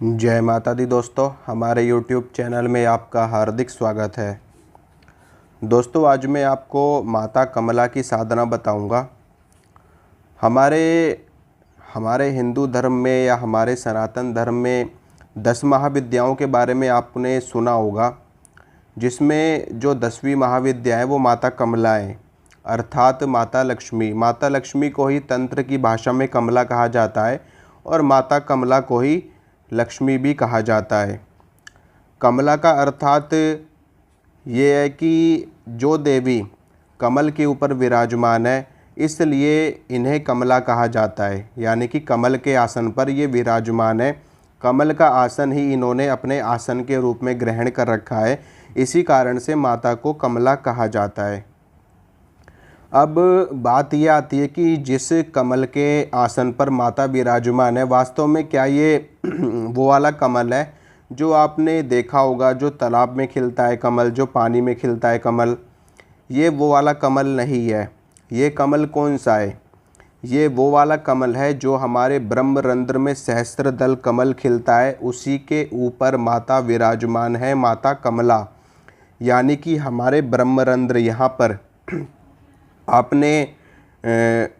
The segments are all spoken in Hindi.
जय माता दी दोस्तों, हमारे YouTube चैनल में आपका हार्दिक स्वागत है। दोस्तों, आज मैं आपको माता कमला की साधना बताऊंगा। हमारे हमारे हिंदू धर्म में या हमारे सनातन धर्म में 10 महाविद्याओं के बारे में आपने सुना होगा, जिसमें जो 10वीं महाविद्या है वो माता कमला है, अर्थात माता लक्ष्मी। माता लक्ष्मी को ही तंत्र की भाषा में कमला कहा जाता है और माता कमला को ही लक्ष्मी भी कहा जाता है। कमला का अर्थात ये है कि जो देवी कमल के ऊपर विराजमान है, इसलिए इन्हें कमला कहा जाता है। यानी कि कमल के आसन पर ये विराजमान है, कमल का आसन ही इन्होंने अपने आसन के रूप में ग्रहण कर रखा है, इसी कारण से माता को कमला कहा जाता है। अब बात यह आती है कि जिस कमल के आसन पर माता विराजमान है, वास्तव में क्या ये वो वाला कमल है जो आपने देखा होगा, जो तालाब में खिलता है कमल, जो पानी में खिलता है कमल? ये वो वाला कमल नहीं है। ये कमल कौन सा है? ये वो वाला कमल है जो हमारे ब्रह्मरंध्र में सहस्त्रदल कमल खिलता है, उसी के ऊपर माता विराजमान है, माता कमला। यानी कि हमारे ब्रह्मरंध्र यहाँ पर आपने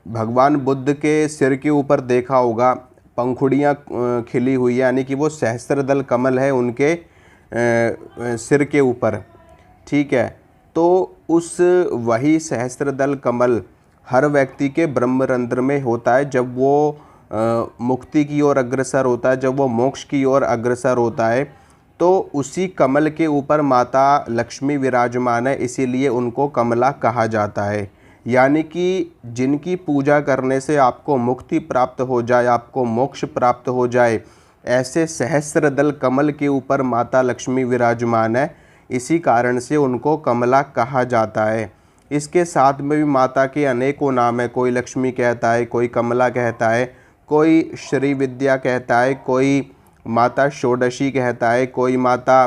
भगवान बुद्ध के सिर के ऊपर देखा होगा, पंखुड़ियाँ खिली हुई, यानी कि वो सहस्त्रदल कमल है उनके सिर के ऊपर। ठीक है, तो उस वही सहस्त्रदल कमल हर व्यक्ति के ब्रह्मरंध्र में होता है जब वो मुक्ति की ओर अग्रसर होता है, जब वो मोक्ष की ओर अग्रसर होता है, तो उसी कमल के ऊपर माता लक्ष्मी विराजमान है, इसीलिए उनको कमला कहा जाता है। यानी कि जिनकी पूजा करने से आपको मुक्ति प्राप्त हो जाए, आपको मोक्ष प्राप्त हो जाए, ऐसे सहस्त्रदल कमल के ऊपर माता लक्ष्मी विराजमान है, इसी कारण से उनको कमला कहा जाता है। इसके साथ में भी माता के अनेकों नाम है। कोई लक्ष्मी कहता है, कोई कमला कहता है, कोई श्री विद्या कहता है, कोई माता षोडशी कहता है, कोई माता,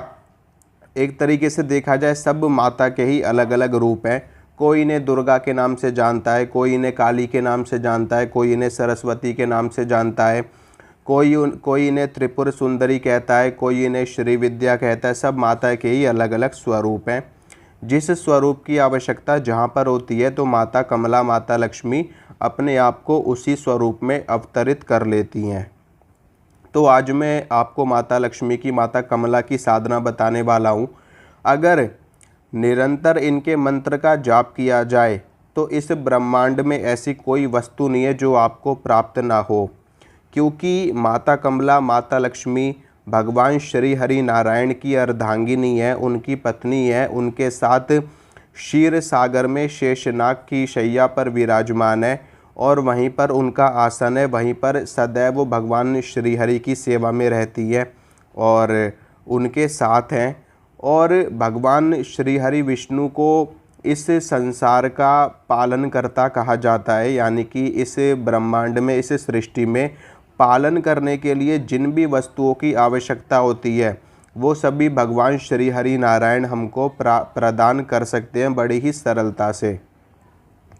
एक तरीके से देखा जाए सब माता के ही अलग अलग रूप हैं। कोई इन्हें दुर्गा के नाम से जानता है, कोई इन्हें काली के नाम से जानता है, कोई इन्हें सरस्वती के नाम से जानता है, कोई इन्हें त्रिपुर सुंदरी कहता है, कोई इन्हें श्री विद्या कहता है। सब माता के ही अलग अलग स्वरूप हैं। जिस स्वरूप की आवश्यकता जहाँ पर होती है, तो माता कमला, माता लक्ष्मी अपने आप को उसी स्वरूप में अवतरित कर लेती हैं। तो आज मैं आपको माता लक्ष्मी की, माता कमला की साधना बताने वाला हूँ। अगर निरंतर इनके मंत्र का जाप किया जाए तो इस ब्रह्मांड में ऐसी कोई वस्तु नहीं है जो आपको प्राप्त ना हो, क्योंकि माता कमला, माता लक्ष्मी भगवान श्री हरि नारायण की अर्धांगिनी है, उनकी पत्नी है। उनके साथ क्षीर सागर में शेषनाग की शैया पर विराजमान है और वहीं पर उनका आसन है, वहीं पर सदैव भगवान श्री हरि की सेवा में रहती है और उनके साथ हैं। और भगवान श्री हरि विष्णु को इस संसार का पालन करता कहा जाता है। यानी कि इस ब्रह्मांड में, इस सृष्टि में पालन करने के लिए जिन भी वस्तुओं की आवश्यकता होती है, वो सभी भगवान श्री हरि नारायण हमको प्रदान कर सकते हैं बड़ी ही सरलता से,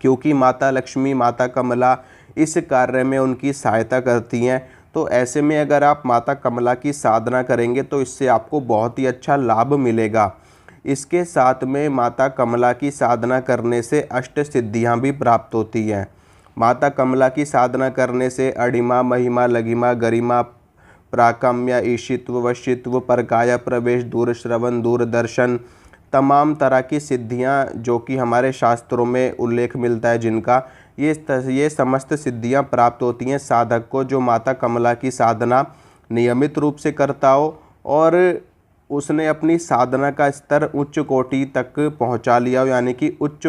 क्योंकि माता लक्ष्मी, माता कमला इस कार्य में उनकी सहायता करती हैं। तो ऐसे में अगर आप माता कमला की साधना करेंगे तो इससे आपको बहुत ही अच्छा लाभ मिलेगा। इसके साथ में माता कमला की साधना करने से अष्ट सिद्धियां भी प्राप्त होती हैं। माता कमला की साधना करने से अणिमा, महिमा, लघिमा, गरिमा, प्राकम्य, ईशित्व, वशित्व, परकाया प्रवेश, दूर श्रवण, दूरदर्शन, तमाम तरह की सिद्धियां जो कि हमारे शास्त्रों में उल्लेख मिलता है, जिनका ये समस्त सिद्धियां प्राप्त होती हैं साधक को, जो माता कमला की साधना नियमित रूप से करता हो और उसने अपनी साधना का स्तर उच्च कोटि तक पहुंचा लिया हो। यानी कि उच्च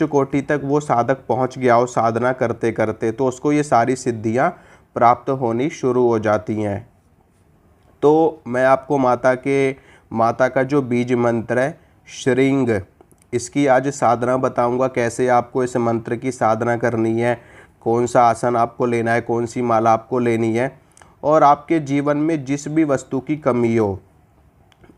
कोटि तक वो साधक पहुंच गया हो साधना करते करते, तो उसको ये सारी सिद्धियां प्राप्त होनी शुरू हो जाती हैं। तो मैं आपको माता का जो बीज मंत्र है श्रृंग, इसकी आज साधना बताऊंगा। कैसे आपको इस मंत्र की साधना करनी है, कौन सा आसन आपको लेना है, कौन सी माला आपको लेनी है। और आपके जीवन में जिस भी वस्तु की कमी हो,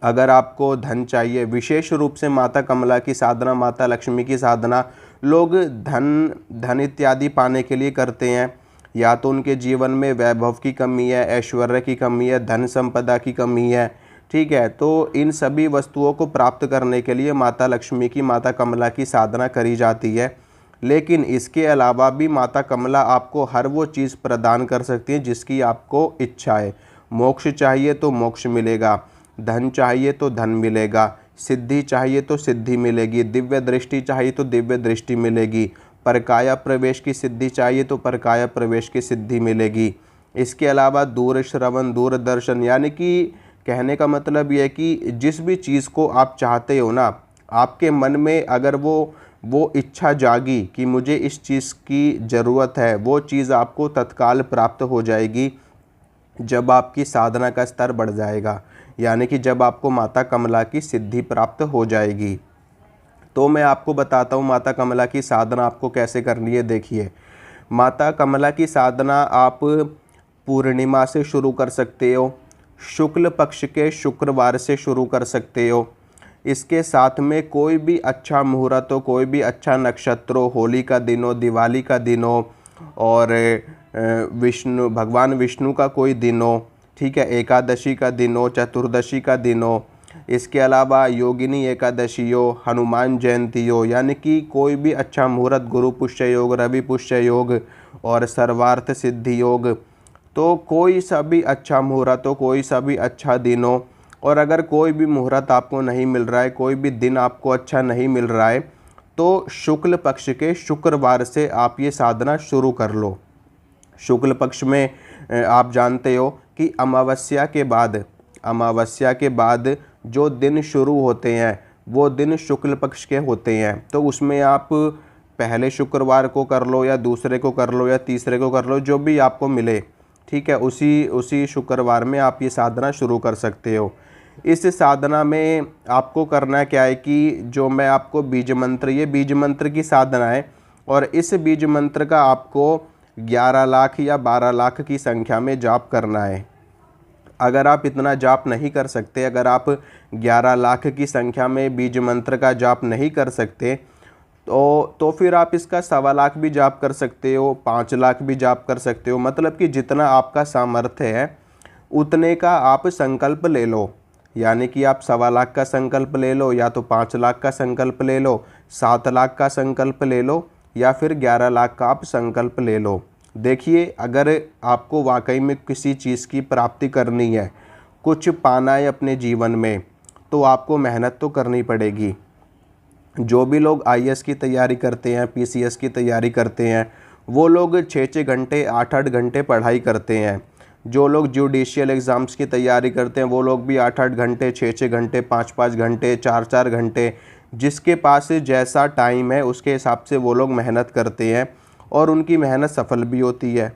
अगर आपको धन चाहिए, विशेष रूप से माता कमला की साधना, माता लक्ष्मी की साधना लोग धन इत्यादि पाने के लिए करते हैं, या तो उनके जीवन में वैभव की कमी है, ऐश्वर्य की कमी है, धन संपदा की कमी है, ठीक है। तो इन सभी वस्तुओं को प्राप्त करने के लिए माता लक्ष्मी की, माता कमला की साधना करी जाती है। लेकिन इसके अलावा भी माता कमला आपको हर वो चीज़ प्रदान कर सकती है जिसकी आपको इच्छा है। मोक्ष चाहिए तो मोक्ष मिलेगा, धन चाहिए तो धन मिलेगा, सिद्धि चाहिए तो सिद्धि मिलेगी, दिव्य दृष्टि चाहिए तो दिव्य दृष्टि मिलेगी, परकाया प्रवेश की सिद्धि चाहिए तो परकाया प्रवेश की सिद्धि मिलेगी। इसके अलावा दूर श्रवण, दूरदर्शन, यानी कि कहने का मतलब ये है कि जिस भी चीज़ को आप चाहते हो ना, आपके मन में अगर वो इच्छा जागी कि मुझे इस चीज़ की ज़रूरत है, वो चीज़ आपको तत्काल प्राप्त हो जाएगी जब आपकी साधना का स्तर बढ़ जाएगा, यानी कि जब आपको माता कमला की सिद्धि प्राप्त हो जाएगी। तो मैं आपको बताता हूँ माता कमला की साधना आपको कैसे करनी है। देखिए, माता कमला की साधना आप पूर्णिमा से शुरू कर सकते हो, शुक्ल पक्ष के शुक्रवार से शुरू कर सकते हो। इसके साथ में कोई भी अच्छा मुहूर्त हो, कोई भी अच्छा नक्षत्र हो, होली का दिन हो, दिवाली का दिन हो, और भगवान विष्णु का कोई दिन हो, ठीक है, एकादशी का दिन हो, चतुर्दशी का दिन हो, इसके अलावा योगिनी एकादशी हो, हनुमान जयंती हो, यानी कि कोई भी अच्छा मुहूर्त, गुरु पुष्य योग, रवि पुष्य योग और सर्वार्थ सिद्धि योग, तो कोई सा भी अच्छा मुहूर्त हो, कोई सा भी अच्छा दिन हो। और अगर कोई भी मुहूर्त आपको नहीं मिल रहा है, कोई भी दिन आपको अच्छा नहीं मिल रहा है, तो शुक्ल पक्ष के शुक्रवार से आप ये साधना शुरू कर लो। शुक्ल पक्ष में आप जानते हो कि अमावस्या के बाद जो दिन शुरू होते हैं वो दिन शुक्ल पक्ष के होते हैं। तो उसमें आप पहले शुक्रवार को कर लो या दूसरे को कर लो या तीसरे को कर लो, जो भी आपको मिले, ठीक है, उसी शुक्रवार में आप ये साधना शुरू कर सकते हो। इस साधना में आपको करना क्या है कि जो मैं आपको बीज मंत्र, ये बीज मंत्र की साधना है, और इस बीज मंत्र का आपको 11 लाख या 12 लाख की संख्या में जाप करना है। अगर आप इतना जाप नहीं कर सकते, अगर आप 11 लाख की संख्या में बीज मंत्र का जाप नहीं कर सकते, तो फिर आप इसका 1.25 लाख भी जाप कर सकते हो, 5 लाख भी जाप कर सकते हो। मतलब कि जितना आपका सामर्थ्य है उतने का आप संकल्प ले लो, यानी कि आप 1.25 लाख का संकल्प ले लो, या तो 5 लाख का संकल्प ले लो, 7 लाख का संकल्प ले लो, या फिर 11 लाख का आप संकल्प ले लो। देखिए, अगर आपको वाकई में किसी चीज़ की प्राप्ति करनी है, कुछ पाना है अपने जीवन में, तो आपको मेहनत तो करनी पड़ेगी। जो भी लोग आईएएस की तैयारी करते हैं, पीसीएस की तैयारी करते हैं, वो लोग 6-6 घंटे, 8-8 घंटे पढ़ाई करते हैं। जो लोग जुडिशियल एग्ज़ाम्स की तैयारी करते हैं वो लोग भी 8-8 घंटे, 6-6 घंटे, 5-5 घंटे, 4-4 घंटे, जिसके पास जैसा टाइम है उसके हिसाब से वो लोग मेहनत करते हैं, और उनकी मेहनत सफल भी होती है,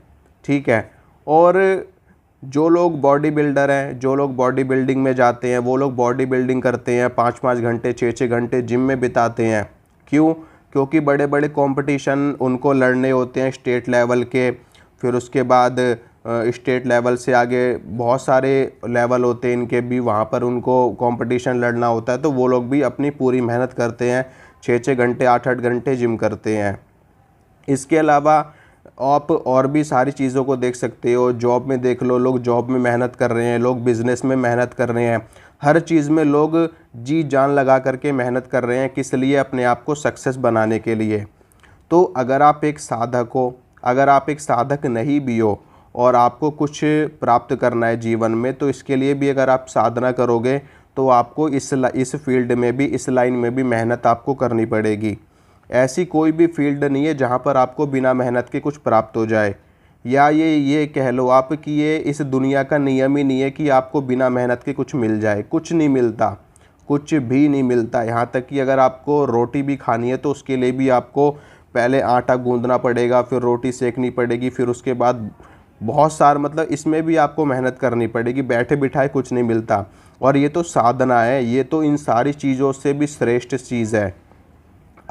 ठीक है। और जो लोग बॉडी बिल्डर हैं, जो लोग बॉडी बिल्डिंग में जाते हैं, वो लोग बॉडी बिल्डिंग करते हैं, 5-5 घंटे, 6-6 घंटे जिम में बिताते हैं। क्यों? क्योंकि बड़े बड़े कंपटीशन उनको लड़ने होते हैं, स्टेट लेवल के, फिर उसके बाद स्टेट लेवल से आगे बहुत सारे लेवल होते हैं इनके भी, वहाँ पर उनको कंपटीशन लड़ना होता है। तो वो लोग भी अपनी पूरी मेहनत करते हैं, 6-6 घंटे, 8-8 घंटे जिम करते हैं। इसके अलावा आप और भी सारी चीज़ों को देख सकते हो। जॉब में देख लो, लोग जॉब में मेहनत कर रहे हैं, लोग बिज़नेस में मेहनत कर रहे हैं, हर चीज़ में लोग जी जान लगा करके मेहनत कर रहे हैं। किस लिए? अपने आप को सक्सेस बनाने के लिए। तो अगर आप एक साधक हो, अगर आप एक साधक नहीं भी हो और आपको कुछ प्राप्त करना है जीवन में, तो इसके लिए भी अगर आप साधना करोगे तो आपको इस फील्ड में भी, इस लाइन में भी मेहनत आपको करनी पड़ेगी। ऐसी कोई भी फील्ड नहीं है जहाँ पर आपको बिना मेहनत के कुछ प्राप्त हो जाए, या ये कह लो आप कि ये इस दुनिया का नियम ही नहीं है कि आपको बिना मेहनत के कुछ मिल जाए। कुछ नहीं मिलता, कुछ भी नहीं मिलता। यहाँ तक कि अगर आपको रोटी भी खानी है तो उसके लिए भी आपको पहले आटा गूंदना पड़ेगा, फिर रोटी सेकनी पड़ेगी, फिर उसके बाद बहुत सारा, मतलब इसमें भी आपको मेहनत करनी पड़ेगी। बैठे बिठाए कुछ नहीं मिलता। और ये तो साधना है, ये तो इन सारी चीज़ों से भी श्रेष्ठ चीज़ है।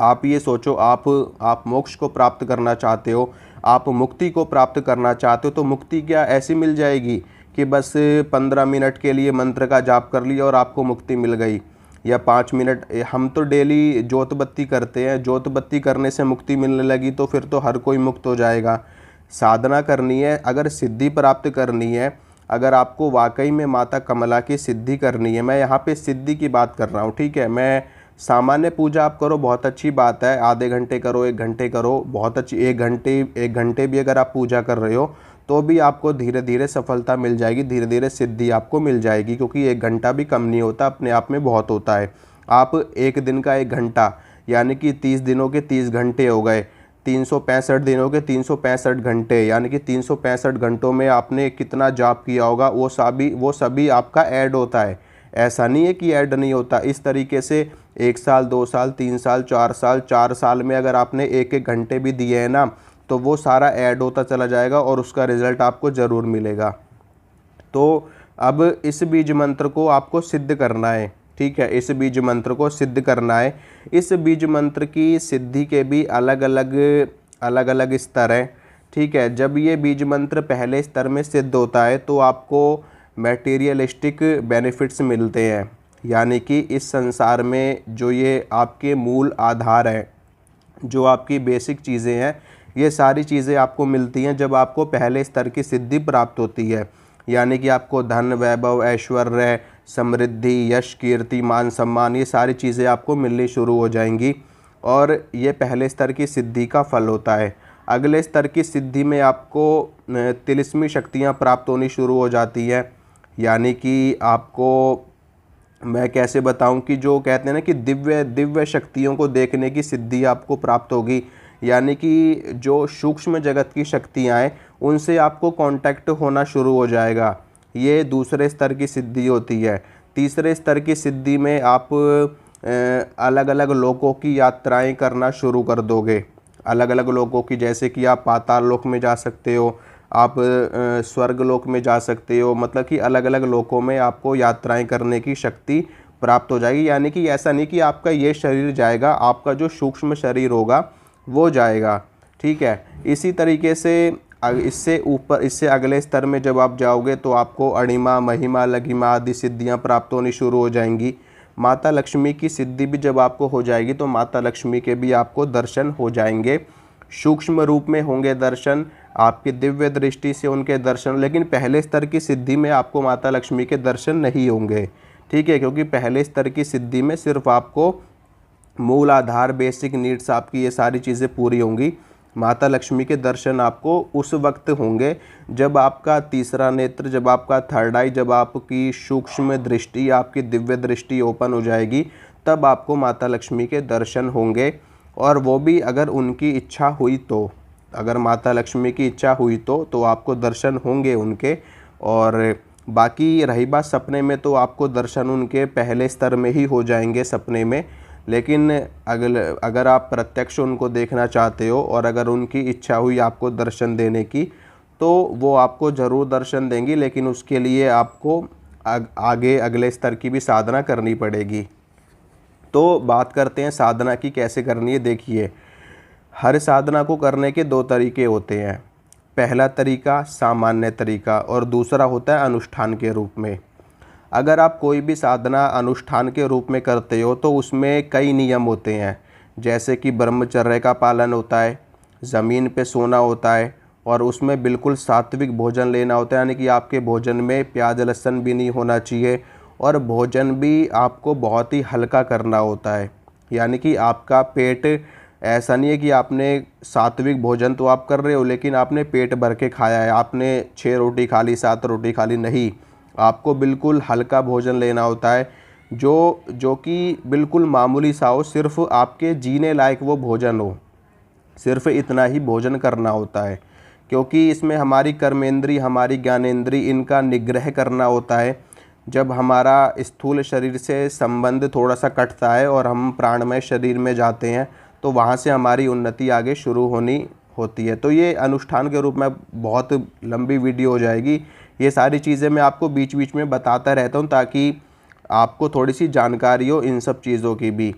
आप ये सोचो, आप मोक्ष को प्राप्त करना चाहते हो, आप मुक्ति को प्राप्त करना चाहते हो, तो मुक्ति क्या ऐसी मिल जाएगी कि बस 15 मिनट के लिए मंत्र का जाप कर लिया और आपको मुक्ति मिल गई, या 5 मिनट? हम तो डेली जोत बत्ती करते हैं, जोत बत्ती करने से मुक्ति मिलने लगी तो फिर तो हर कोई मुक्त हो जाएगा। साधना करनी है, अगर सिद्धि प्राप्त करनी है, अगर आपको वाकई में माता कमला की सिद्धि करनी है, मैं यहाँ पे सिद्धि की बात कर रहा हूँ, ठीक है। मैं सामान्य पूजा आप करो बहुत अच्छी बात है, आधे घंटे करो, 1 घंटे करो, बहुत अच्छी, 1 घंटे भी अगर आप पूजा कर रहे हो तो भी आपको धीरे धीरे सफलता मिल जाएगी, धीरे धीरे सिद्धि आपको मिल जाएगी, क्योंकि 1 घंटा भी कम नहीं होता, अपने आप में बहुत होता है। आप एक दिन का 1 घंटा, यानी कि 30 दिनों के 30 घंटे हो गए, 365 दिनों के 365 घंटे, यानी कि 365 घंटों में आपने कितना जाप किया होगा, वो सभी आपका ऐड होता है। ऐसा नहीं है कि ऐड नहीं होता। इस तरीके से 1 साल, 2 साल, 3 साल, 4 साल में अगर आपने 1 घंटे भी दिए हैं ना, तो वो सारा ऐड होता चला जाएगा और उसका रिज़ल्ट आपको ज़रूर मिलेगा। तो अब इस बीज मंत्र को आपको सिद्ध करना है, ठीक है। इस बीज मंत्र को सिद्ध करना है। इस बीज मंत्र की सिद्धि के भी अलग अलग स्तर हैं, ठीक है। जब ये बीज मंत्र पहले स्तर में सिद्ध होता है तो आपको मटेरियलिस्टिक बेनिफिट्स मिलते हैं, यानी कि इस संसार में जो ये आपके मूल आधार हैं, जो आपकी बेसिक चीज़ें हैं, ये सारी चीज़ें आपको मिलती हैं जब आपको पहले स्तर की सिद्धि प्राप्त होती है। यानी कि आपको धन, वैभव, ऐश्वर्य, समृद्धि, यश, कीर्ति, मान, सम्मान, ये सारी चीज़ें आपको मिलनी शुरू हो जाएंगी और ये पहले स्तर की सिद्धि का फल होता है। अगले स्तर की सिद्धि में आपको तिलिस्मी शक्तियाँ प्राप्त होनी शुरू हो जाती है, यानी कि आपको, मैं कैसे बताऊं, कि जो कहते हैं ना कि दिव्य शक्तियों को देखने की सिद्धि आपको प्राप्त होगी, यानी कि जो सूक्ष्म जगत की शक्तियां हैं उनसे आपको कांटेक्ट होना शुरू हो जाएगा। ये दूसरे स्तर की सिद्धि होती है। तीसरे स्तर की सिद्धि में आप अलग अलग लोकों की यात्राएं करना शुरू कर दोगे, अलग अलग लोकों की, जैसे कि आप पाताल लोक में जा सकते हो, आप स्वर्ग लोक में जा सकते हो, मतलब कि अलग अलग लोकों में आपको यात्राएं करने की शक्ति प्राप्त हो जाएगी। यानी कि ऐसा नहीं कि आपका ये शरीर जाएगा, आपका जो सूक्ष्म शरीर होगा वो जाएगा, ठीक है। इसी तरीके से इससे ऊपर, इससे अगले स्तर में जब आप जाओगे तो आपको अणिमा, महिमा, लघिमा आदि सिद्धियां प्राप्त होनी शुरू हो जाएंगी। माता लक्ष्मी की सिद्धि भी जब आपको हो जाएगी तो माता लक्ष्मी के भी आपको दर्शन हो जाएंगे, सूक्ष्म रूप में होंगे दर्शन, आपकी दिव्य दृष्टि से उनके दर्शन। लेकिन पहले स्तर की सिद्धि में आपको माता लक्ष्मी के दर्शन नहीं होंगे, ठीक है, क्योंकि पहले स्तर की सिद्धि में सिर्फ आपको मूल आधार, बेसिक नीड्स, आपकी ये सारी चीज़ें पूरी होंगी। माता लक्ष्मी के दर्शन आपको उस वक्त होंगे जब आपका तीसरा नेत्र, जब आपका थर्ड आई, जब आपकी सूक्ष्म दृष्टि, आपकी दिव्य दृष्टि ओपन हो जाएगी, तब आपको माता लक्ष्मी के दर्शन होंगे। और वो भी अगर उनकी इच्छा हुई तो, अगर माता लक्ष्मी की इच्छा हुई तो आपको दर्शन होंगे उनके। और बाकी रही बात सपने में, तो आपको दर्शन उनके पहले स्तर में ही हो जाएंगे सपने में। लेकिन अगर आप प्रत्यक्ष उनको देखना चाहते हो और अगर उनकी इच्छा हुई आपको दर्शन देने की, तो वो आपको ज़रूर दर्शन देंगी, लेकिन उसके लिए आपको आगे अगले स्तर की भी साधना करनी पड़ेगी। तो बात करते हैं साधना की कैसे करनी है। देखिए, हर साधना को करने के 2 तरीके होते हैं। पहला तरीका सामान्य तरीका और दूसरा होता है अनुष्ठान के रूप में। अगर आप कोई भी साधना अनुष्ठान के रूप में करते हो तो उसमें कई नियम होते हैं, जैसे कि ब्रह्मचर्य का पालन होता है, ज़मीन पे सोना होता है और उसमें बिल्कुल सात्विक भोजन लेना होता है, यानी कि आपके भोजन में प्याज लहसुन भी नहीं होना चाहिए और भोजन भी आपको बहुत ही हल्का करना होता है। यानी कि आपका पेट, ऐसा नहीं है कि आपने सात्विक भोजन तो आप कर रहे हो लेकिन आपने पेट भर के खाया है, आपने 6 रोटी खा ली, 7 रोटी खा ली, नहीं, आपको बिल्कुल हल्का भोजन लेना होता है, जो कि बिल्कुल मामूली सा हो, सिर्फ आपके जीने लायक वो भोजन हो, सिर्फ इतना ही भोजन करना होता है। क्योंकि इसमें हमारी कर्मेंद्री, हमारी ज्ञानेंद्री, इनका निग्रह करना होता है। जब हमारा स्थूल शरीर से संबंध थोड़ा सा कटता है और हम प्राणमय शरीर में जाते हैं तो वहाँ से हमारी उन्नति आगे शुरू होनी होती है। तो ये अनुष्ठान के रूप में बहुत लंबी वीडियो हो जाएगी, ये सारी चीज़ें मैं आपको बीच बीच में बताता रहता हूँ ताकि आपको थोड़ी सी जानकारी हो इन सब चीज़ों की भी।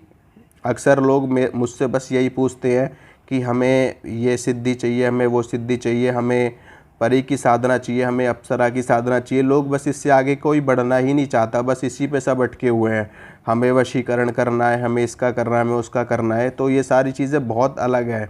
अक्सर लोग मुझसे बस यही पूछते हैं कि हमें ये सिद्धि चाहिए, हमें वो सिद्धि चाहिए, हमें परी की साधना चाहिए, हमें अप्सरा की साधना चाहिए। लोग बस इससे आगे कोई बढ़ना ही नहीं चाहता, बस इसी पे सब अटके हुए हैं। हमें वशीकरण करना है, हमें इसका करना है, हमें उसका करना है। तो ये सारी चीज़ें बहुत अलग है।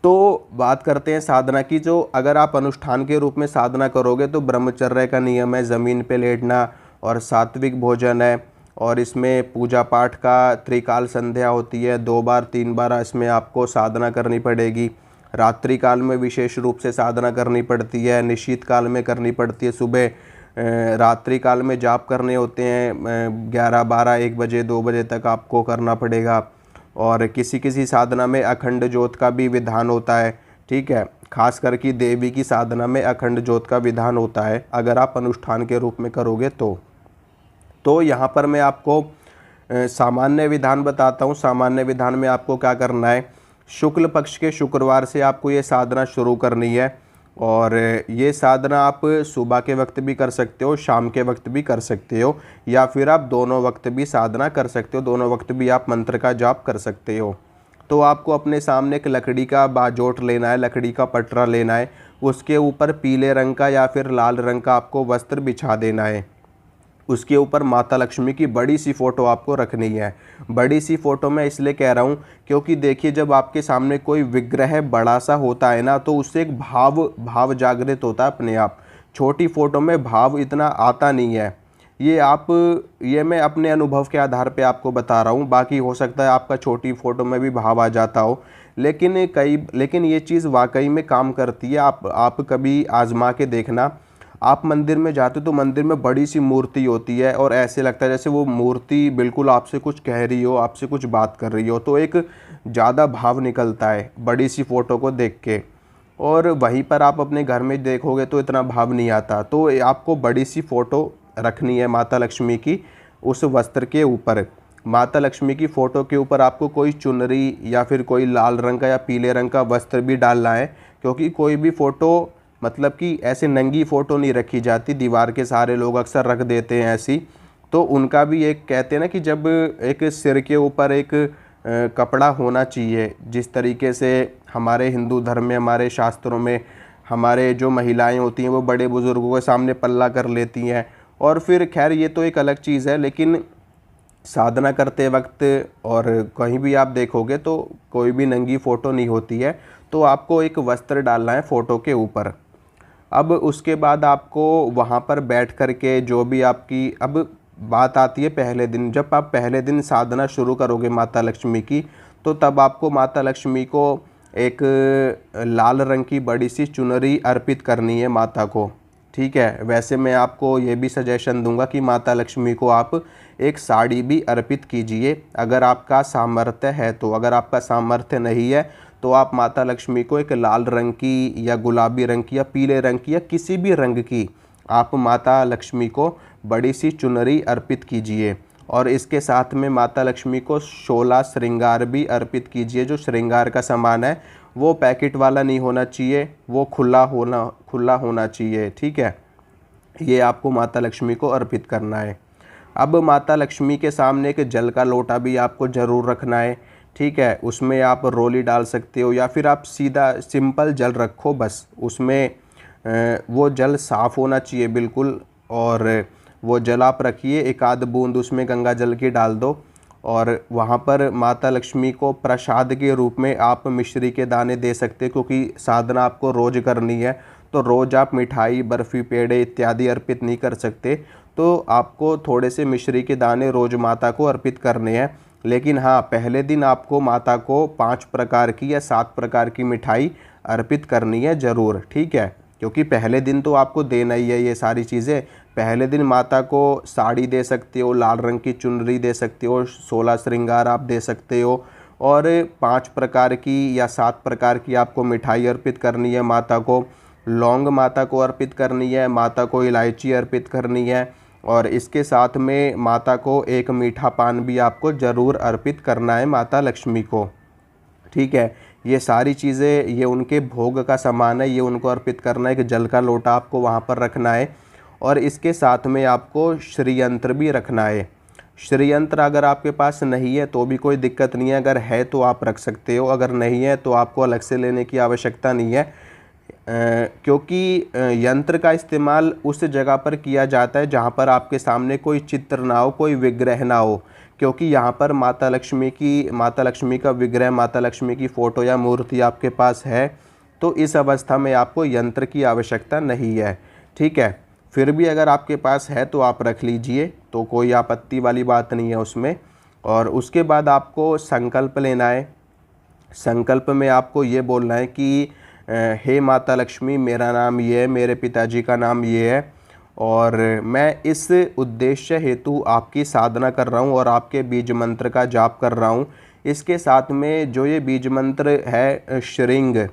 तो बात करते हैं साधना की। जो अगर आप अनुष्ठान के रूप में साधना करोगे तो ब्रह्मचर्य का नियम है, ज़मीन पे लेटना और सात्विक भोजन है, और इसमें पूजा पाठ का त्रिकाल संध्या होती है, 2 बार 3 बार इसमें आपको साधना करनी पड़ेगी। रात्रि काल में विशेष रूप से साधना करनी पड़ती है, निशीत काल में करनी पड़ती है, सुबह रात्रि काल में जाप करने होते हैं 11 12 1 बजे 2 बजे तक आपको करना पड़ेगा। और किसी किसी साधना में अखंड ज्योत का भी विधान होता है, ठीक है। खास करके देवी की साधना में अखंड ज्योत का विधान होता है अगर आप अनुष्ठान के रूप में करोगे तो यहाँ पर मैं आपको सामान्य विधान बताता हूँ। सामान्य विधान में आपको क्या करना है, शुक्ल पक्ष के शुक्रवार से आपको ये साधना शुरू करनी है, और ये साधना आप सुबह के वक्त भी कर सकते हो, शाम के वक्त भी कर सकते हो, या फिर आप दोनों वक्त भी साधना कर सकते हो, दोनों वक्त भी आप मंत्र का जाप कर सकते हो। तो आपको अपने सामने एक लकड़ी का बाजोट लेना है, लकड़ी का पटरा लेना है, उसके ऊपर पीले रंग का या फिर लाल रंग का आपको वस्त्र बिछा देना है। उसके ऊपर माता लक्ष्मी की बड़ी सी फ़ोटो आपको रखनी है। बड़ी सी फ़ोटो मैं इसलिए कह रहा हूँ क्योंकि देखिए, जब आपके सामने कोई विग्रह बड़ा सा होता है ना, तो उससे एक भाव जागृत होता है अपने आप। छोटी फ़ोटो में भाव इतना आता नहीं है। ये मैं अपने अनुभव के आधार पे आपको बता रहा हूँ, बाकी हो सकता है आपका छोटी फ़ोटो में भी भाव आ जाता हो, लेकिन ये चीज़ वाकई में काम करती है। आप कभी आजमा के देखना। आप मंदिर में जाते हो तो मंदिर में बड़ी सी मूर्ति होती है, और ऐसे लगता है जैसे वो मूर्ति बिल्कुल आपसे कुछ कह रही हो, आपसे कुछ बात कर रही हो, तो एक ज़्यादा भाव निकलता है बड़ी सी फ़ोटो को देख के। और वहीं पर आप अपने घर में देखोगे तो इतना भाव नहीं आता। तो आपको बड़ी सी फ़ोटो रखनी है माता लक्ष्मी की उस वस्त्र के ऊपर। माता लक्ष्मी की फ़ोटो के ऊपर आपको कोई चुनरी या फिर कोई लाल रंग का या पीले रंग का वस्त्र भी डालना है, क्योंकि कोई भी फ़ोटो मतलब कि ऐसे नंगी फ़ोटो नहीं रखी जाती। दीवार के सारे लोग अक्सर रख देते हैं ऐसी। तो उनका भी एक कहते हैं ना कि जब एक सिर के ऊपर एक कपड़ा होना चाहिए, जिस तरीके से हमारे हिंदू धर्म में, हमारे शास्त्रों में, हमारे जो महिलाएं होती हैं वो बड़े बुज़ुर्गों के सामने पल्ला कर लेती हैं। और फिर खैर ये तो एक अलग चीज़ है, लेकिन साधना करते वक्त और कहीं भी आप देखोगे तो कोई भी नंगी फ़ोटो नहीं होती है। तो आपको एक वस्त्र डालना है फ़ोटो के ऊपर। अब उसके बाद आपको वहाँ पर बैठ कर के जो भी आपकी, अब बात आती है पहले दिन। जब आप पहले दिन साधना शुरू करोगे माता लक्ष्मी की, तो तब आपको माता लक्ष्मी को एक लाल रंग की बड़ी सी चुनरी अर्पित करनी है माता को, ठीक है। वैसे मैं आपको ये भी सजेशन दूंगा कि माता लक्ष्मी को आप एक साड़ी भी अर्पित कीजिए अगर आपका सामर्थ्य है तो। अगर आपका सामर्थ्य नहीं है तो आप माता लक्ष्मी को एक लाल रंग की या गुलाबी रंग की या पीले रंग की या किसी भी रंग की आप माता लक्ष्मी को बड़ी सी चुनरी अर्पित कीजिए। और इसके साथ में माता लक्ष्मी को 16 श्रृंगार भी अर्पित कीजिए। जो श्रृंगार का सामान है वो पैकेट वाला नहीं होना चाहिए, वो खुला होना चाहिए, ठीक है। ये आपको माता लक्ष्मी को अर्पित करना है। अब माता लक्ष्मी के सामने एक जल का लोटा भी आपको ज़रूर रखना है, ठीक है। उसमें आप रोली डाल सकते हो या फिर आप सीधा सिंपल जल रखो बस। उसमें वो जल साफ़ होना चाहिए बिल्कुल, और वो जल आप रखिए, एक आध बूंद उसमें गंगा जल की डाल दो। और वहाँ पर माता लक्ष्मी को प्रसाद के रूप में आप मिश्री के दाने दे सकते, क्योंकि साधना आपको रोज़ करनी है तो रोज़ आप मिठाई, बर्फ़ी, पेड़े इत्यादि अर्पित नहीं कर सकते। तो आपको थोड़े से मिश्री के दाने रोज़ माता को अर्पित करने हैं। लेकिन हाँ, पहले दिन आपको माता को 5 प्रकार की या 7 प्रकार की मिठाई अर्पित करनी है ज़रूर, ठीक है। क्योंकि पहले दिन तो आपको देना ही है ये सारी चीज़ें। पहले दिन माता को साड़ी दे सकते हो, लाल रंग की चुनरी दे सकते हो, 16 श्रृंगार आप दे सकते हो, और 5 प्रकार की या 7 प्रकार की आपको मिठाई अर्पित करनी है माता को। लौंग माता को अर्पित करनी है, माता को इलायची अर्पित करनी है, और इसके साथ में माता को एक मीठा पान भी आपको ज़रूर अर्पित करना है माता लक्ष्मी को, ठीक है। ये सारी चीज़ें, ये उनके भोग का सामान है, ये उनको अर्पित करना है। कि जल का लोटा आपको वहाँ पर रखना है, और इसके साथ में आपको श्रीयंत्र भी रखना है। श्रीयंत्र अगर आपके पास नहीं है तो भी कोई दिक्कत नहीं है, अगर है तो आप रख सकते हो, अगर नहीं है तो आपको अलग से लेने की आवश्यकता नहीं है। क्योंकि यंत्र का इस्तेमाल उस जगह पर किया जाता है जहाँ पर आपके सामने कोई चित्र ना हो, कोई विग्रह ना हो। क्योंकि यहाँ पर माता लक्ष्मी का विग्रह, माता लक्ष्मी की फ़ोटो या मूर्ति आपके पास है, तो इस अवस्था में आपको यंत्र की आवश्यकता नहीं है। ठीक है, फिर भी अगर आपके पास है तो आप रख लीजिए, तो कोई आपत्ति वाली बात नहीं है उसमें। और उसके बाद आपको संकल्प लेना है। संकल्प में आपको ये बोलना है कि हे माता लक्ष्मी, मेरा नाम ये है, मेरे पिताजी का नाम ये है, और मैं इस उद्देश्य हेतु आपकी साधना कर रहा हूँ और आपके बीज मंत्र का जाप कर रहा हूँ। इसके साथ में जो ये बीज मंत्र है श्रृंग,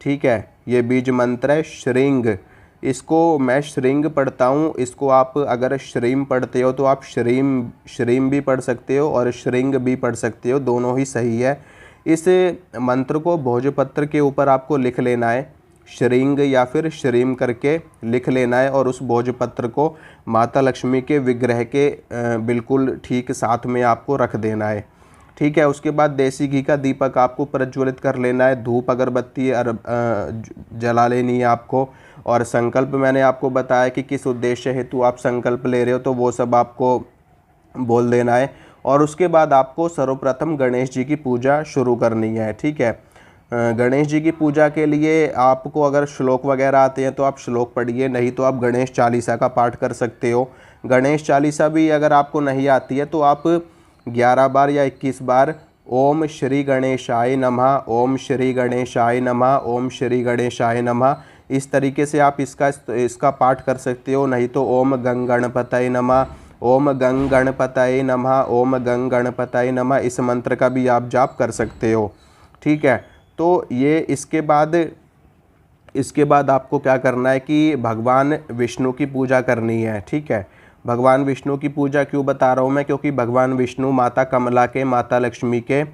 ठीक है, ये बीज मंत्र है श्रृंग, इसको मैं श्रृंग पढ़ता हूँ। इसको आप अगर श्रीम पढ़ते हो तो आप श्रीम भी पढ़ सकते हो और श्रृंग भी पढ़ सकते हो, दोनों ही सही है। इस मंत्र को भोजपत्र के ऊपर आपको लिख लेना है, श्रृंग या फिर श्रीम करके लिख लेना है, और उस भोजपत्र को माता लक्ष्मी के विग्रह के बिल्कुल ठीक साथ में आपको रख देना है। ठीक है, उसके बाद देसी घी का दीपक आपको प्रज्वलित कर लेना है, धूप अगरबत्ती जला लेनी है आपको, और संकल्प मैंने आपको बताया कि किस उद्देश्य हेतु आप संकल्प ले रहे हो, तो वो सब आपको बोल देना है। और उसके बाद आपको सर्वप्रथम गणेश जी की पूजा शुरू करनी है। ठीक है, गणेश जी की पूजा के लिए आपको अगर श्लोक वगैरह आते हैं तो आप श्लोक पढ़िए, नहीं तो आप गणेश चालीसा का पाठ कर सकते हो। गणेश चालीसा भी अगर आपको नहीं आती है तो आप 11 बार या 21 बार ओम श्री गणेशाय नमः, ओम श्री गणेशाय नमः, ओम श्री गणेशाय नमः, इस तरीके से आप इसका पाठ कर सकते हो। नहीं तो ओम गंग गणपतये नमः, ओम गंग गणपतये नमः, ओम गंग गणपतये नमः, इस मंत्र का भी आप जाप कर सकते हो। ठीक है, तो ये इसके बाद आपको क्या करना है कि भगवान विष्णु की पूजा करनी है। ठीक है, भगवान विष्णु की पूजा क्यों बता रहा हूँ मैं, क्योंकि भगवान विष्णु माता कमला के, माता लक्ष्मी के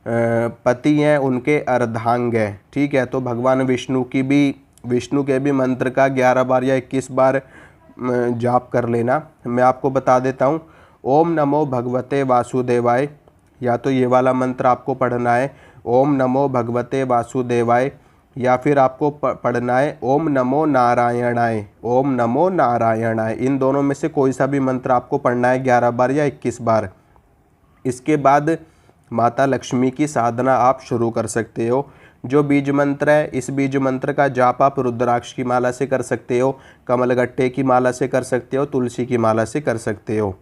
पति हैं, उनके अर्धांग हैं। ठीक है, तो भगवान विष्णु के भी मंत्र का 11 बार या 21 बार जाप कर लेना। मैं आपको बता देता हूँ, ओम नमो भगवते वासुदेवाय, या तो ये वाला मंत्र आपको पढ़ना है, ओम नमो भगवते वासुदेवाय, या फिर आपको पढ़ना है ओम नमो नारायणाय, ओम नमो नारायणाय। इन दोनों में से कोई सा भी मंत्र आपको पढ़ना है 11 बार या 21 बार। इसके बाद माता लक्ष्मी की साधना आप शुरू कर सकते हो। जो बीज मंत्र है, इस बीज मंत्र का जाप आप रुद्राक्ष की माला से कर सकते हो, कमलगट्टे की माला से कर सकते हो, तुलसी की माला से कर सकते हो,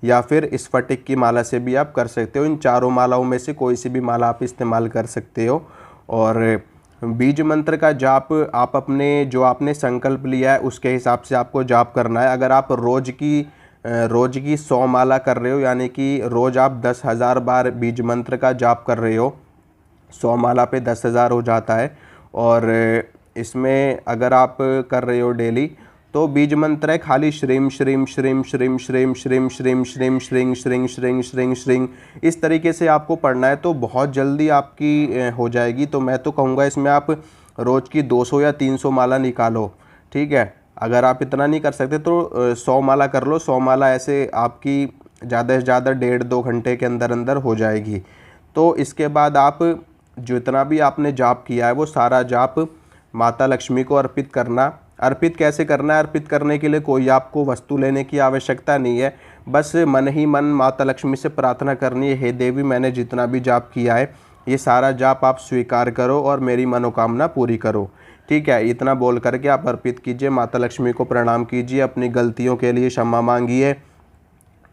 या फिर स्फटिक की माला से भी आप कर सकते हो। इन चारों मालाओं में से कोई सी भी माला आप इस्तेमाल कर सकते हो। और बीज मंत्र का जाप आप अपने जो आपने संकल्प लिया है उसके हिसाब से आपको जाप करना है। अगर आप रोज़ की 100 माला कर रहे हो, यानी कि रोज़ आप 10,000 बार बीज मंत्र का जाप कर रहे हो, 100 माला पे 10,000 हो जाता है। और इसमें अगर आप कर रहे हो डेली, तो बीज मंत्र है खाली श्रीम श्रीम श्रीम श्रीम श्रीम श्रीम श्रीम श्रीम श्रींग श्रींग श्रींग श्रींग श्रींग, इस तरीके से आपको पढ़ना है, तो बहुत जल्दी आपकी हो जाएगी। तो मैं तो कहूँगा इसमें आप रोज़ की 200 या 300 माला निकालो। ठीक है, अगर आप इतना नहीं कर सकते तो 100 माला कर लो। 100 माला ऐसे आपकी ज़्यादा से ज़्यादा 1.5-2 घंटे के अंदर अंदर हो जाएगी। तो इसके बाद आप जितना भी आपने जाप किया है वो सारा जाप माता लक्ष्मी को अर्पित करना। अर्पित कैसे करना है? अर्पित करने के लिए कोई आपको वस्तु लेने की आवश्यकता नहीं है, बस मन ही मन माता लक्ष्मी से प्रार्थना करनी है, हे देवी, मैंने जितना भी जाप किया है ये सारा जाप आप स्वीकार करो और मेरी मनोकामना पूरी करो। ठीक है, इतना बोल करके आप अर्पित कीजिए, माता लक्ष्मी को प्रणाम कीजिए, अपनी गलतियों के लिए क्षमा मांगिए,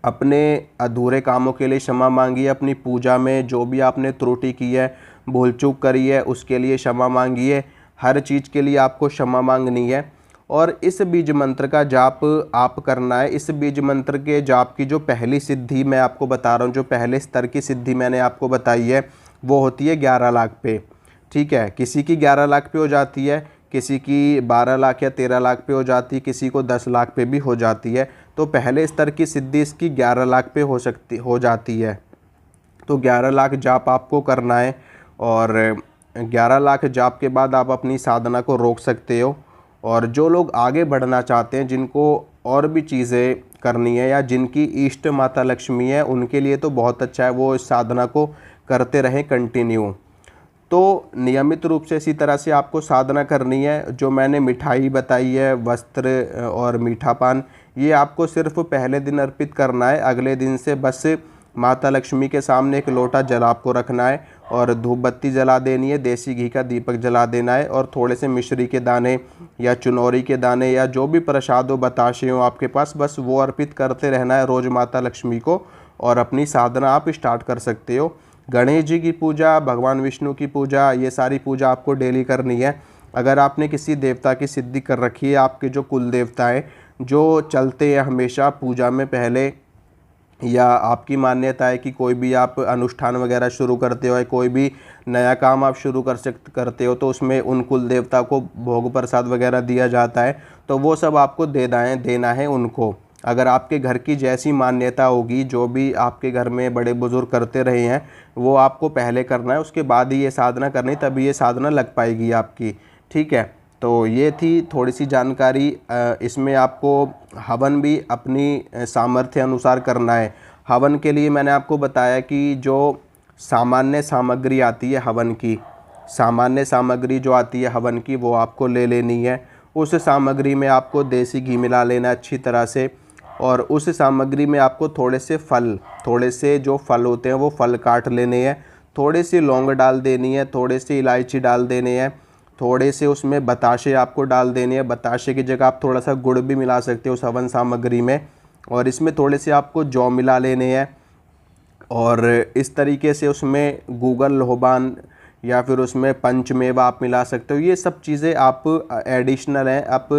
अपने अधूरे कामों के लिए क्षमा मांगिए, अपनी पूजा में जो भी आपने त्रुटि की है, भूल चूक करी है, उसके लिए क्षमा मांगिए। हर चीज़ के लिए आपको क्षमा मांगनी है। और इस बीज मंत्र का जाप आप करना है। इस बीज मंत्र के जाप की जो पहली सिद्धि मैं आपको बता रहा हूँ, जो पहले स्तर की सिद्धि मैंने आपको बताई है, वो होती है 11 लाख पे। ठीक है, किसी की 11 लाख पे हो जाती है, किसी की 12 लाख या 13 लाख पे हो जाती है, किसी को 10 लाख पे भी हो जाती है। तो पहले स्तर की सिद्धि इसकी 11 लाख पे हो जाती है। तो 11 लाख जाप आपको करना है, और 11 लाख जाप के बाद आप अपनी साधना को रोक सकते हो। और जो लोग आगे बढ़ना चाहते हैं, जिनको और भी चीज़ें करनी है, या जिनकी इष्ट माता लक्ष्मी है, उनके लिए तो बहुत अच्छा है, वो इस साधना को करते रहें कंटिन्यू। तो नियमित रूप से इसी तरह से आपको साधना करनी है। जो मैंने मिठाई बताई है, वस्त्र और मीठा पान, ये आपको सिर्फ पहले दिन अर्पित करना है। अगले दिन से बस माता लक्ष्मी के सामने एक लोटा जल आपको रखना है और धूप बत्ती जला देनी है, देसी घी का दीपक जला देना है और थोड़े से मिश्री के दाने या चुनौरी के दाने या जो भी प्रसाद हो, बताशे हो आपके पास, बस वो अर्पित करते रहना है रोज़ माता लक्ष्मी को और अपनी साधना आप स्टार्ट कर सकते हो। गणेश जी की पूजा, भगवान विष्णु की पूजा, ये सारी पूजा आपको डेली करनी है। अगर आपने किसी देवता की सिद्धि कर रखी है, आपके जो कुल देवता हैं जो चलते हैं हमेशा पूजा में पहले, या आपकी मान्यता है कि कोई भी आप अनुष्ठान वगैरह शुरू करते हो या कोई भी नया काम आप शुरू करते हो तो उसमें उन कुल देवता को भोग प्रसाद वगैरह दिया जाता है, तो वो सब आपको देना है उनको। अगर आपके घर की जैसी मान्यता होगी, जो भी आपके घर में बड़े बुजुर्ग करते रहे हैं वो आपको पहले करना है, उसके बाद ही ये साधना करनी, तभी ये साधना लग पाएगी आपकी। ठीक है, तो ये थी थोड़ी सी जानकारी। इसमें आपको हवन भी अपनी सामर्थ्य अनुसार करना है। हवन के लिए मैंने आपको बताया कि जो सामान्य सामग्री आती है हवन की, सामान्य सामग्री जो आती है हवन की, वो आपको ले लेनी है। उस सामग्री में आपको देसी घी मिला लेना अच्छी तरह से और उस सामग्री में आपको थोड़े से जो फल होते हैं वो फल काट लेने हैं, थोड़ी सी लौंग डाल देनी है, थोड़े से इलायची डाल देने हैं, थोड़े से उसमें बताशे आपको डाल देने हैं। बताशे की जगह आप थोड़ा सा गुड़ भी मिला सकते हो उस हवन सामग्री में, और इसमें थोड़े से आपको जौ मिला लेने हैं और इस तरीके से उसमें गूगल लोबान या फिर उसमें पंचमेवा आप मिला सकते हो। ये सब चीज़ें आप एडिशनल हैं, आप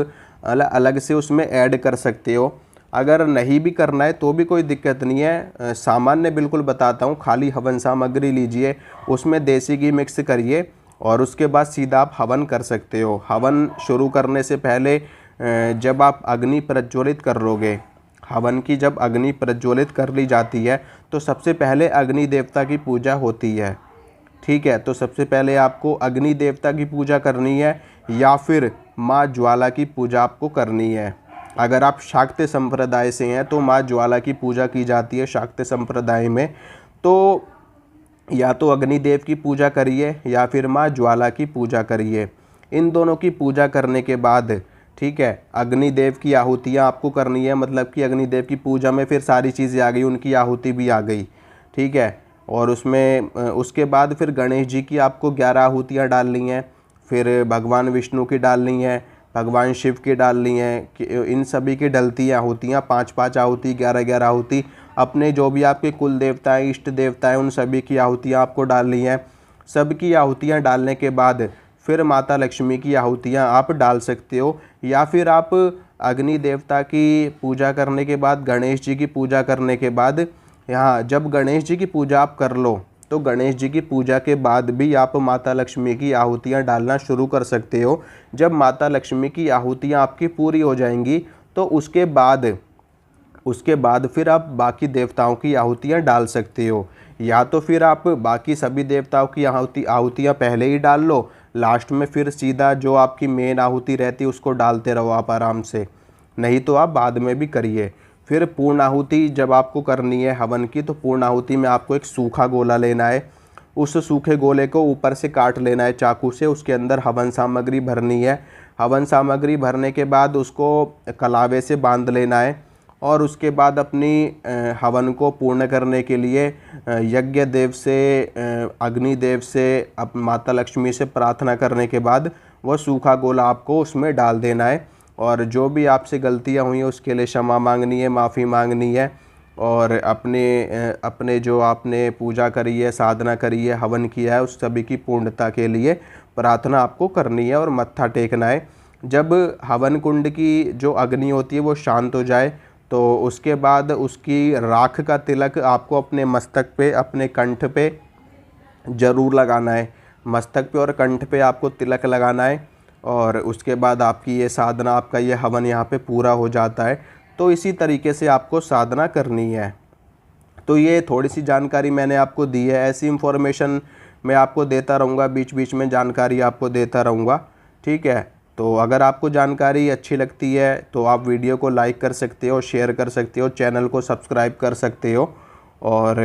अलग से उसमें ऐड कर सकते हो। अगर नहीं भी करना है तो भी कोई दिक्कत नहीं है, सामान्य बिल्कुल बताता हूँ। खाली हवन सामग्री लीजिए, उसमें देसी घी मिक्स करिए और उसके बाद सीधा आप हवन कर सकते हो। हवन शुरू करने से पहले जब आप अग्नि प्रज्वलित कर लोगे, हवन की जब अग्नि प्रज्वलित कर ली जाती है तो सबसे पहले अग्नि देवता की पूजा होती है। ठीक है, तो सबसे पहले आपको अग्नि देवता की पूजा करनी है या फिर माँ ज्वाला की पूजा आपको करनी है। अगर आप शाक्य संप्रदाय से हैं तो माँ ज्वाला की पूजा की जाती है शाक्य संप्रदाय में, तो या तो अग्निदेव की पूजा करिए या फिर माँ ज्वाला की पूजा करिए। इन दोनों की पूजा करने के बाद, ठीक है, अग्निदेव की आहुतियाँ आपको करनी है, मतलब कि अग्निदेव की पूजा में फिर सारी चीज़ें आ गई, उनकी आहुति भी आ गई। ठीक है, और उसमें उसके बाद फिर गणेश जी की आपको 11 आहुतियाँ डालनी हैं, फिर भगवान विष्णु की डालनी है, भगवान शिव की डालनी है, इन सभी की डलती हैं आहुतियाँ, 5-5 आहुति, 11-11 आहुति। अपने जो भी आपके कुल देवता हैं, इष्ट देवता हैं, उन सभी की आहुतियाँ आपको डालनी हैं। सबकी आहुतियाँ डालने के बाद फिर माता लक्ष्मी की आहुतियाँ आप डाल सकते हो, या फिर आप अग्नि देवता की पूजा करने के बाद, गणेश जी की पूजा करने के बाद, यहाँ जब गणेश जी की पूजा आप कर लो तो गणेश जी की पूजा के बाद भी आप माता लक्ष्मी की आहुतियाँ डालना शुरू कर सकते हो। जब माता लक्ष्मी की आहुतियाँ आपकी पूरी हो जाएंगी तो उसके बाद फिर आप बाकी देवताओं की आहुतियाँ डाल सकते हो, या तो फिर आप बाकी सभी देवताओं की आहुतियाँ पहले ही डाल लो, लास्ट में फिर सीधा जो आपकी मेन आहुति रहती है उसको डालते रहो आप आराम से, नहीं तो आप बाद में भी करिए। फिर पूर्ण आहुति जब आपको करनी है हवन की, तो पूर्ण आहुति में आपको एक सूखा गोला लेना है, उस सूखे गोले को ऊपर से काट लेना है चाकू से, उसके अंदर हवन सामग्री भरनी है। हवन सामग्री भरने के बाद उसको कलावे से बांध लेना है और उसके बाद अपनी हवन को पूर्ण करने के लिए यज्ञ देव से, अग्निदेव से, माता लक्ष्मी से प्रार्थना करने के बाद वह सूखा गोला आपको उसमें डाल देना है और जो भी आपसे गलतियां हुई हैं उसके लिए क्षमा मांगनी है, माफ़ी मांगनी है और अपने जो आपने पूजा करी है, साधना करी है, हवन किया है, उस सभी की पूर्णता के लिए प्रार्थना आपको करनी है और मत्था टेकना है। जब हवन कुंड की जो अग्नि होती है वो शांत हो जाए तो उसके बाद उसकी राख का तिलक आपको अपने मस्तक पे, अपने कंठ पे ज़रूर लगाना है। मस्तक पे और कंठ पे आपको तिलक लगाना है और उसके बाद आपकी ये साधना, आपका ये हवन यहाँ पे पूरा हो जाता है। तो इसी तरीके से आपको साधना करनी है। तो ये थोड़ी सी जानकारी मैंने आपको दी है, ऐसी इन्फॉर्मेशन मैं आपको देता रहूँगा, बीच बीच में जानकारी आपको देता रहूँगा। ठीक है, तो अगर आपको जानकारी अच्छी लगती है तो आप वीडियो को लाइक कर सकते हो, शेयर कर सकते हो, चैनल को सब्सक्राइब कर सकते हो और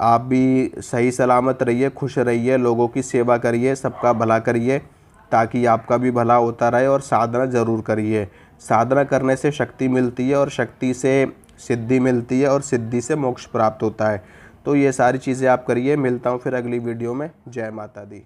आप भी सही सलामत रहिए, खुश रहिए, लोगों की सेवा करिए, सबका भला करिए ताकि आपका भी भला होता रहे। और साधना ज़रूर करिए, साधना करने से शक्ति मिलती है और शक्ति से सिद्धि मिलती है और सिद्धि से मोक्ष प्राप्त होता है। तो ये सारी चीज़ें आप करिए। मिलता हूँ फिर अगली वीडियो में। जय माता दी।